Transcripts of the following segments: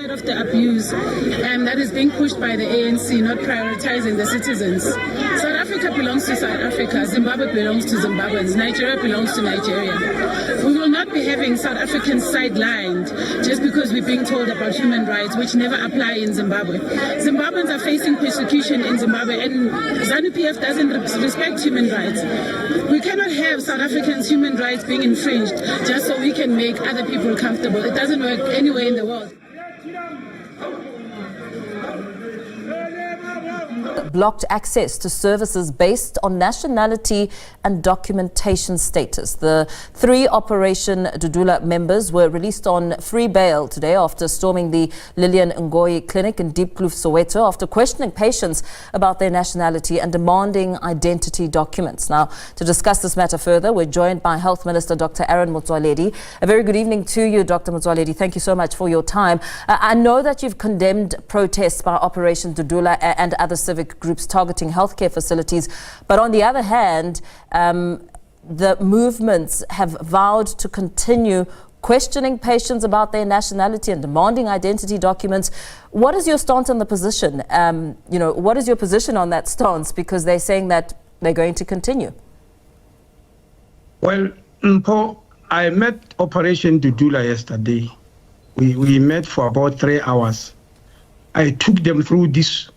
tired of the abuse that is being pushed by the ANC, not prioritizing the citizens. South Africa belongs to South Africa, Zimbabwe belongs to Zimbabweans, Nigeria belongs to Nigeria. We will not be having South Africans sidelined just because we're being told about human rights, which never apply in Zimbabwe. Zimbabweans are facing persecution in Zimbabwe, and ZANU-PF doesn't respect human rights. We cannot have South Africans' human rights being infringed just so we can make other people comfortable. It doesn't work anywhere in the world. Blocked access to services based on nationality and documentation status. The 3 Operation Dudula members were released on free bail today after storming the Lillian Ngoyi Clinic in Diepkloof, Soweto, after questioning patients about their nationality and demanding identity documents. Now, to discuss this matter further, we're joined by Health Minister Dr. Aaron Motsoaledi. A very good evening to you, Dr. Motsoaledi. Thank you so much for your time. I know that you've condemned protests by Operation Dudula and other civic groups targeting healthcare facilities, but on the other hand, the movements have vowed to continue questioning patients about their nationality and demanding identity documents. What is your stance on the position? What is your position on that stance? Because they're saying that they're going to continue. Well, Paul, I met Operation Dudula yesterday. We met for about 3 hours. I took them through this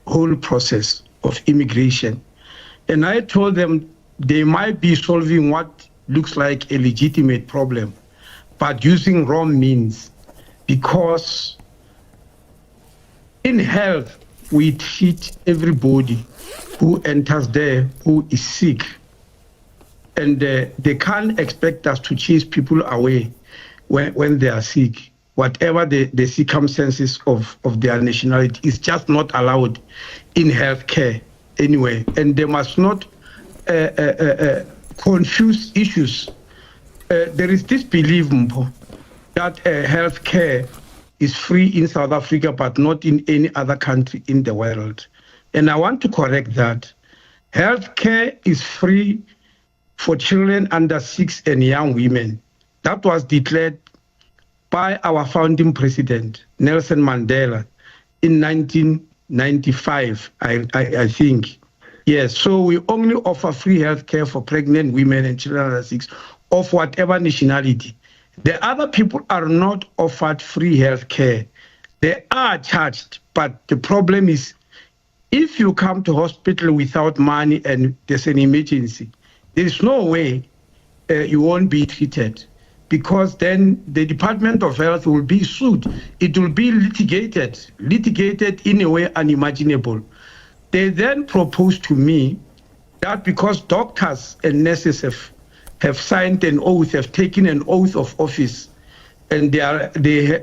whole process of immigration, and I told them they might be solving what looks like a legitimate problem, but using wrong means, because in health we treat everybody who enters there who is sick, and they can't expect us to chase people away when they are sick. Whatever the circumstances of their nationality is just not allowed in healthcare anyway. And they must not confuse issues. There is this belief, Mpo, that healthcare is free in South Africa, but not in any other country in the world. And I want to correct that. Healthcare is free for children under 6 and young women. That was declared by our founding president, Nelson Mandela, in 1995, I think. Yes, so we only offer free health care for pregnant women and children under 6 of whatever nationality. The other people are not offered free health care. They are charged, but the problem is, if you come to hospital without money and there's an emergency, there is no way you won't be treated, because then the Department of Health will be sued. It will be litigated in a way unimaginable. They then proposed to me that because doctors and nurses have signed an oath, have taken an oath of office, and they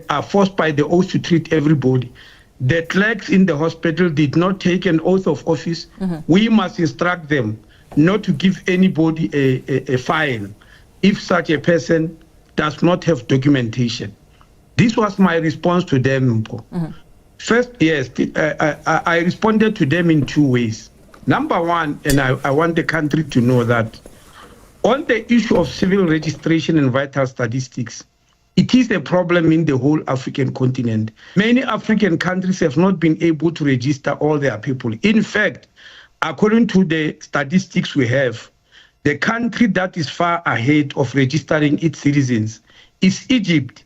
are forced by the oath to treat everybody. The clerks in the hospital did not take an oath of office. We must instruct them not to give anybody a fine if such a person does not have documentation. This was my response to them. First, yes, I responded to them in 2 ways. Number one, and I want the country to know that on the issue of civil registration and vital statistics, it is a problem in the whole African continent. Many African countries have not been able to register all their people. In fact, according to the statistics we have, the country that is far ahead of registering its citizens is Egypt.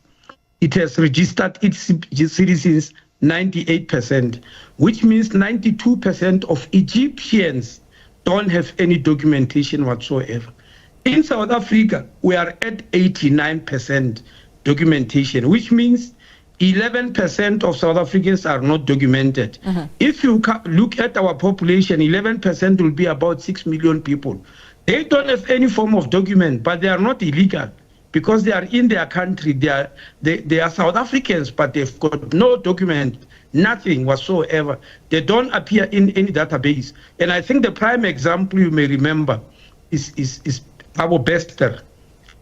It has registered its citizens 98%, which means 92% of Egyptians don't have any documentation whatsoever. In South Africa, we are at 89% documentation, which means 11% of South Africans are not documented. If you look at our population, 11% will be about 6 million people. They don't have any form of document, but they are not illegal because they are in their country. They are South Africans, but they've got no document, nothing whatsoever. They don't appear in any database. And I think the prime example you may remember is Thabo Bester.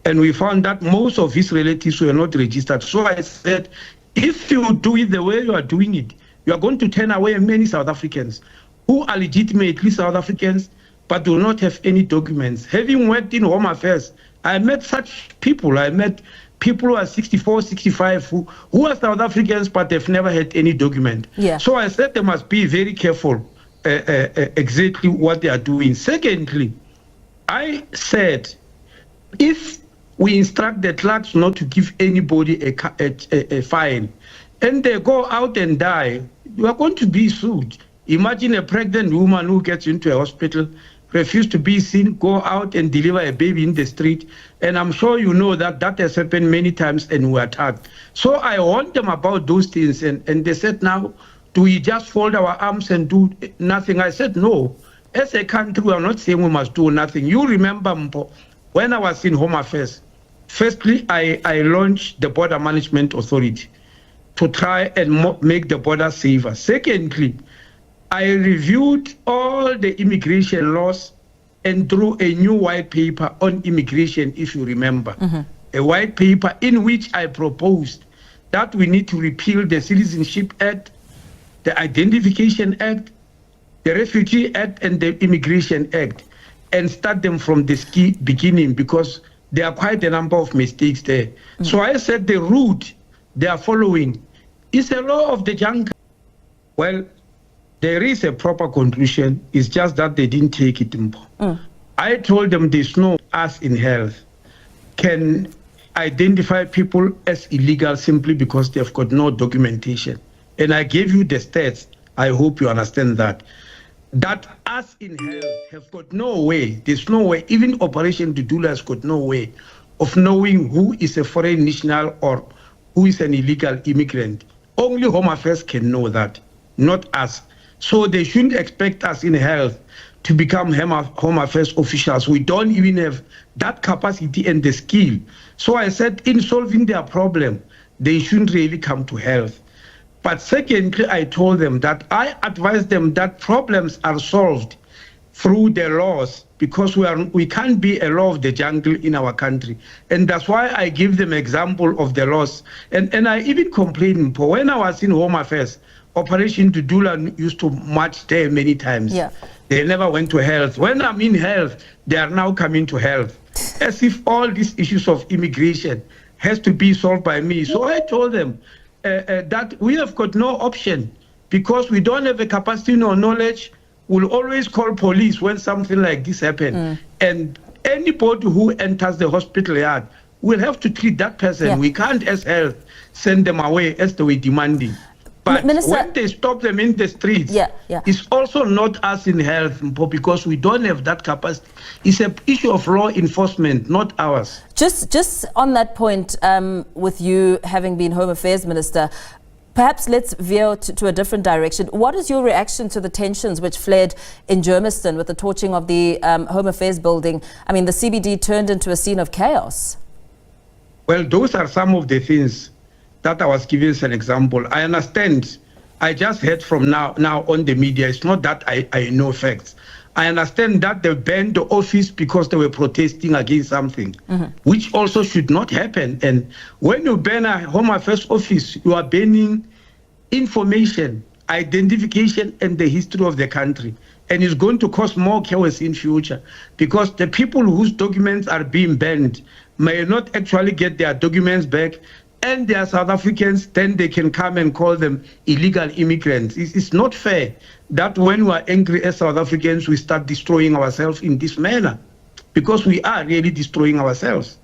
And we found that most of his relatives were not registered. So I said, if you do it the way you are doing it, you are going to turn away many South Africans who are legitimately South Africans, but do not have any documents. Having worked in Home Affairs, I met such people. I met people who are 64, 65, who are South Africans but they've never had any document. Yeah. So I said they must be very careful exactly what they are doing. Secondly, I said, if we instruct the clerks not to give anybody a fine, and they go out and die, you are going to be sued. Imagine a pregnant woman who gets into a hospital, refuse to be seen, go out and deliver a baby in the street. And I'm sure you know that that has happened many times and we are attacked. So I warned them about those things, and they said, now, do we just fold our arms and do nothing? I said, no. As a country, we are not saying we must do nothing. You remember, Mpo, when I was in Home Affairs, firstly, I launched the Border Management Authority to try and make the border safer. Secondly, I reviewed all the immigration laws and drew a new white paper on immigration, if you remember. A white paper in which I proposed that we need to repeal the Citizenship Act, the Identification Act, the Refugee Act, and the Immigration Act, and start them from the beginning, because there are quite a number of mistakes there. So I said the route they are following is a law of the jungle. Well, there is a proper conclusion. It's just that they didn't take it. I told them there's no us in health can identify people as illegal simply because they've got no documentation. And I gave you the stats. I hope you understand that. That us in health have got no way, there's no way, even Operation Dudula has got no way of knowing who is a foreign national or who is an illegal immigrant. Only Home Affairs can know that, not us. So they shouldn't expect us in health to become Home Affairs officials. We don't even have that capacity and the skill. So I said, in solving their problem, they shouldn't really come to health. But secondly, I told them that I advised them that problems are solved through the laws, because we can't be a law of the jungle in our country. And that's why I give them example of the laws. And I even complained, when I was in Home Affairs, Operation Dudula used to march there many times. Yeah. They never went to health. When I'm in health, they are now coming to health. As if all these issues of immigration has to be solved by me. So I told them that we have got no option, because we don't have the capacity nor knowledge. We'll always call police when something like this happens. And anybody who enters the hospital yard, we'll have to treat that person. Yeah. We can't, as health, send them away as they were demanding. But Minister, when they stop them in the streets, it's also not us in health, because we don't have that capacity. It's an issue of law enforcement, not ours. Just on that point, with you having been Home Affairs Minister, perhaps let's veer to a different direction. What is your reaction to the tensions which flared in Germiston with the torching of the Home Affairs building? I mean, the CBD turned into a scene of chaos. Well, those are some of the things that I was giving as an example. I understand. I just heard from now on the media. It's not that I know facts. I understand that they banned the office because they were protesting against something, which also should not happen. And when you ban a Home Affairs office, you are banning information, identification, and the history of the country. And it's going to cause more chaos in future, because the people whose documents are being banned may not actually get their documents back, and they are South Africans, then they can come and call them illegal immigrants. It's not fair that when we are angry as South Africans, we start destroying ourselves in this manner, because we are really destroying ourselves.